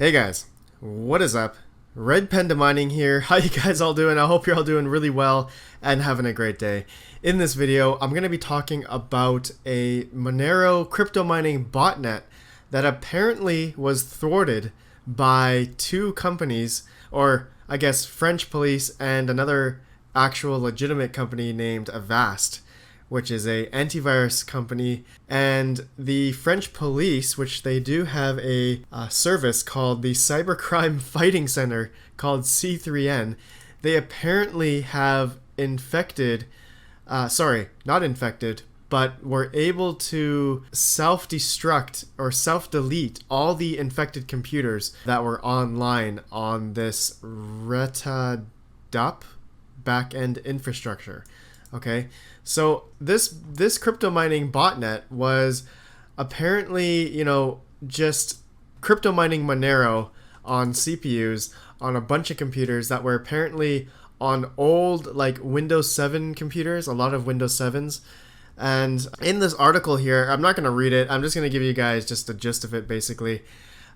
Hey guys, what is up? RedPandaMining here. How you guys all doing? I hope you're all doing really well and having a great day. In this video, I'm going to be talking about a Monero crypto mining botnet that apparently was thwarted by two companies, or I guess French police and another actual legitimate company named Avast, which is a antivirus company. And the French police, which they do have a service called the Cybercrime Fighting Center called C3N, they apparently have infected, not infected, but were able to self-destruct or self-delete all the infected computers that were online on this RedPandaDup backend infrastructure. Okay, so this crypto mining botnet was apparently, just crypto mining Monero on CPUs on a bunch of computers that were apparently on old like Windows 7 computers, a lot of Windows 7s. And in this article here, I'm not going to read it. I'm just going to give you guys just the gist of it basically.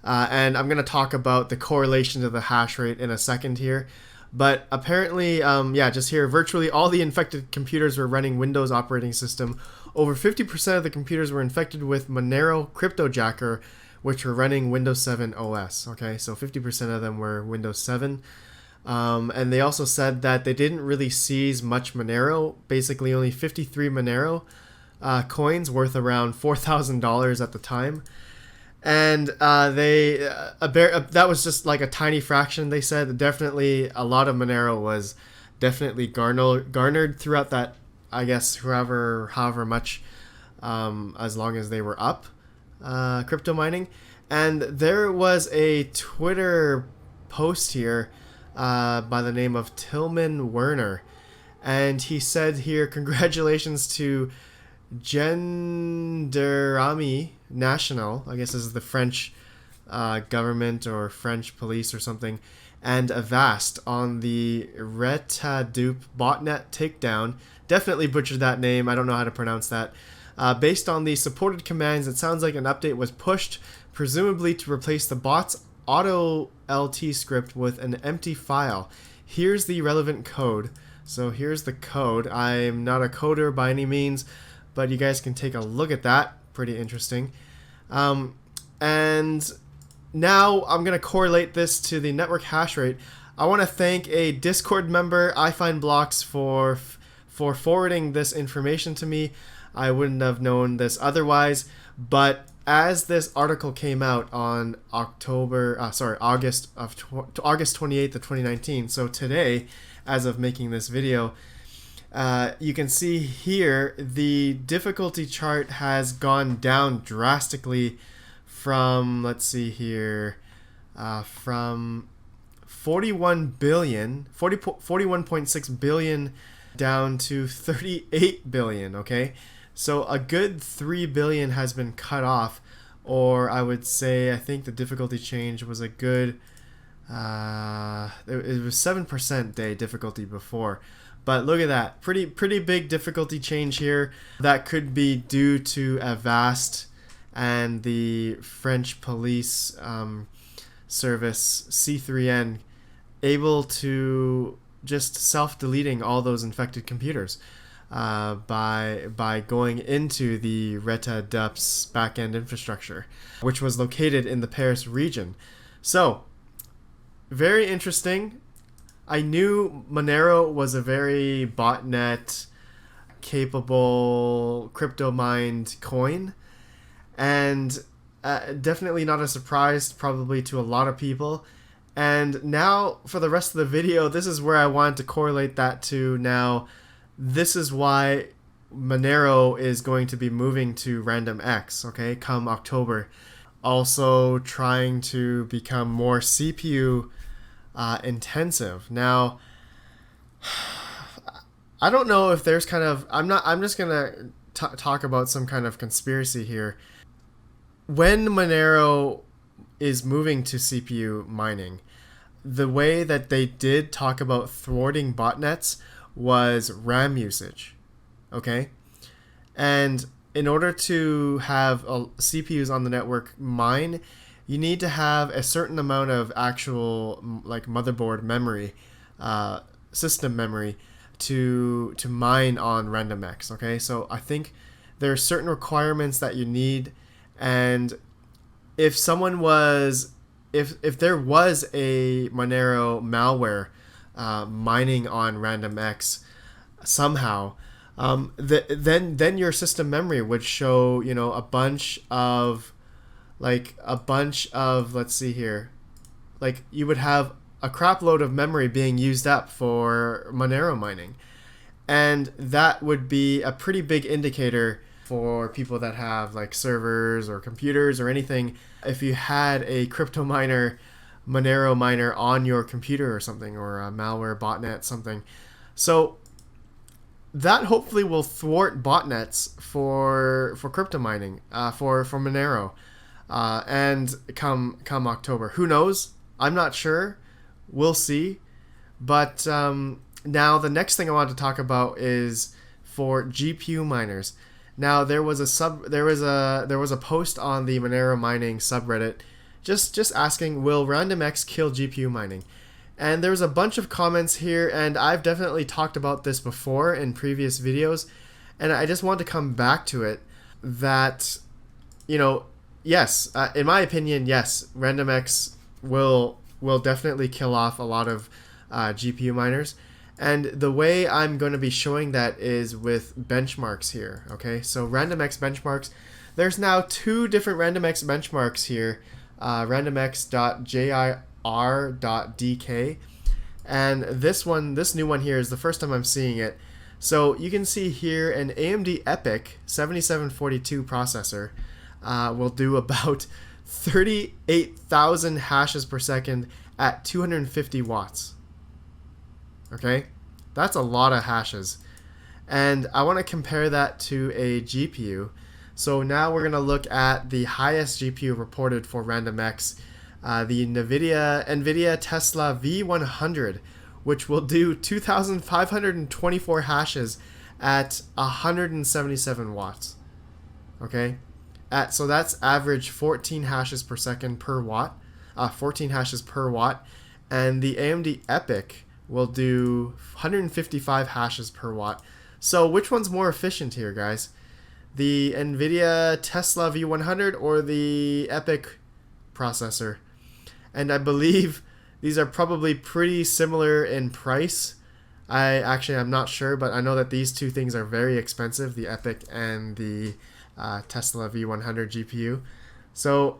And I'm going to talk about the correlation to the hash rate in a second here. But apparently, just here, virtually all the infected computers were running Windows operating system. Over 50% of the computers were infected with Monero Cryptojacker, which were running Windows 7 OS. Okay, so 50% of them were Windows 7. And they also said that they didn't really seize much Monero, basically only 53 Monero coins worth around $4,000 at the time. And that was just like a tiny fraction. They said definitely a lot of Monero was definitely garnered throughout that, I guess, however much, as long as they were up crypto mining. And there was a Twitter post here by the name of Tillman Werner, and he said here, congratulations to Gendarmerie National, I guess this is the French government or French police or something, and Avast on the RedPandaDup botnet takedown. Definitely butchered that name. I don't know how to pronounce that. Based on the supported commands, it sounds like an update was pushed, presumably to replace the bot's auto LT script with an empty file. Here's the relevant code. So here's the code. I'm not a coder by any means, but you guys can take a look at that. Pretty interesting. And now I'm going to correlate this to the network hash rate. I want to thank a Discord member, iFindBlocks, for forwarding this information to me. I wouldn't have known this otherwise, but as this article came out on August 28th of 2019, so today, as of making this video, you can see here the difficulty chart has gone down drastically from, let's see here, from 41.6 billion down to 38 billion, okay? So a good 3 billion has been cut off, or I would say, I think the difficulty change was a good, it was 7% day difficulty before. But look at that, pretty big difficulty change here. That could be due to Avast and the French police service C3N able to just self-deleting all those infected computers by going into the RedPandaDup's backend infrastructure, which was located in the Paris region. So, very interesting. I knew Monero was a very botnet capable crypto mined coin, and definitely not a surprise probably to a lot of people. And now for the rest of the video, this is where I wanted to correlate that to. Now this is why Monero is going to be moving to RandomX, okay, come October, also trying to become more CPU intensive. Now, I don't know if there's kind of, I'm just gonna talk about some kind of conspiracy here. When Monero is moving to CPU mining, the way that they did talk about thwarting botnets was RAM usage, okay? And in order to have CPUs on the network mine, you need to have a certain amount of actual like motherboard memory, system memory, to mine on RandomX. Okay, so I think there are certain requirements that you need, and if someone was, if there was a Monero malware mining on RandomX somehow, then your system memory would show, you know, a bunch of let's see here, like you would have a crap load of memory being used up for Monero mining, and that would be a pretty big indicator for people that have like servers or computers or anything. If you had a crypto miner, Monero miner on your computer or something, or a malware botnet something, so that hopefully will thwart botnets for crypto mining, for Monero, and come October. Who knows? I'm not sure. We'll see. But now the next thing I want to talk about is for GPU miners. Now there was a post on the Monero mining subreddit just asking, will RandomX kill GPU mining? And there was a bunch of comments here, and I've definitely talked about this before in previous videos, and I just want to come back to it that, you know, yes, in my opinion, yes, RandomX will definitely kill off a lot of GPU miners. And the way I'm going to be showing that is with benchmarks here. Okay, so RandomX benchmarks. There's now 2 different RandomX benchmarks here, randomx.jir.dk, and this new one here is the first time I'm seeing it. So you can see here an AMD EPYC 7742 processor will do about 38,000 hashes per second at 250 watts. Okay, that's a lot of hashes, and I want to compare that to a GPU. So now we're going to look at the highest GPU reported for RandomX, the NVIDIA Tesla V100, which will do 2,524 hashes at 177 watts. Okay, so that's average 14 hashes per second per watt, 14 hashes per watt, and the AMD EPYC will do 155 hashes per watt. So which one's more efficient here, guys? The NVIDIA Tesla V100 or the EPYC processor? And I believe these are probably pretty similar in price. I'm not sure, but I know that these two things are very expensive, the EPYC and the Tesla V100 GPU. So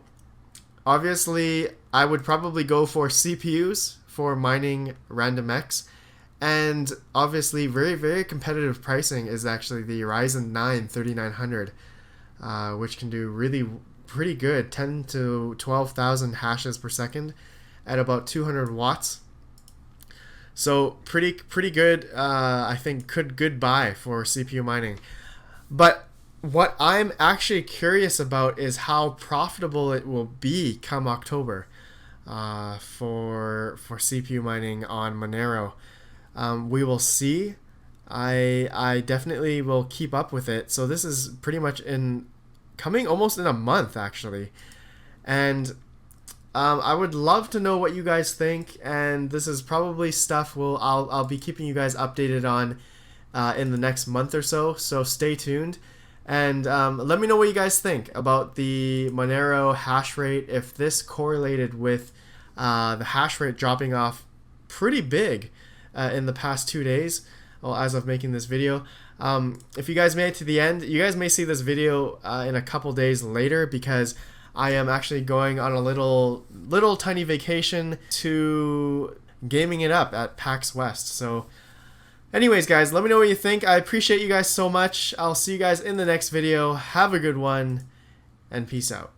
obviously I would probably go for CPUs for mining RandomX, and obviously very, very competitive pricing is actually the Ryzen 9 3900, which can do really pretty good, 10 to 12,000 hashes per second at about 200 watts. So pretty good, I think good buy for CPU mining. But what I'm actually curious about is how profitable it will be come October for CPU mining on Monero. We will see. I definitely will keep up with it. So this is pretty much coming almost in a month actually, and I would love to know what you guys think. And this is probably stuff I'll be keeping you guys updated on in the next month or so. So stay tuned. And let me know what you guys think about the Monero hash rate, if this correlated with the hash rate dropping off pretty big in the past 2 days, well, as of making this video. If you guys made it to the end, you guys may see this video in a couple days later, because I am actually going on a little tiny vacation to gaming it up at PAX West. So anyways, guys, let me know what you think. I appreciate you guys so much. I'll see you guys in the next video. Have a good one, and peace out.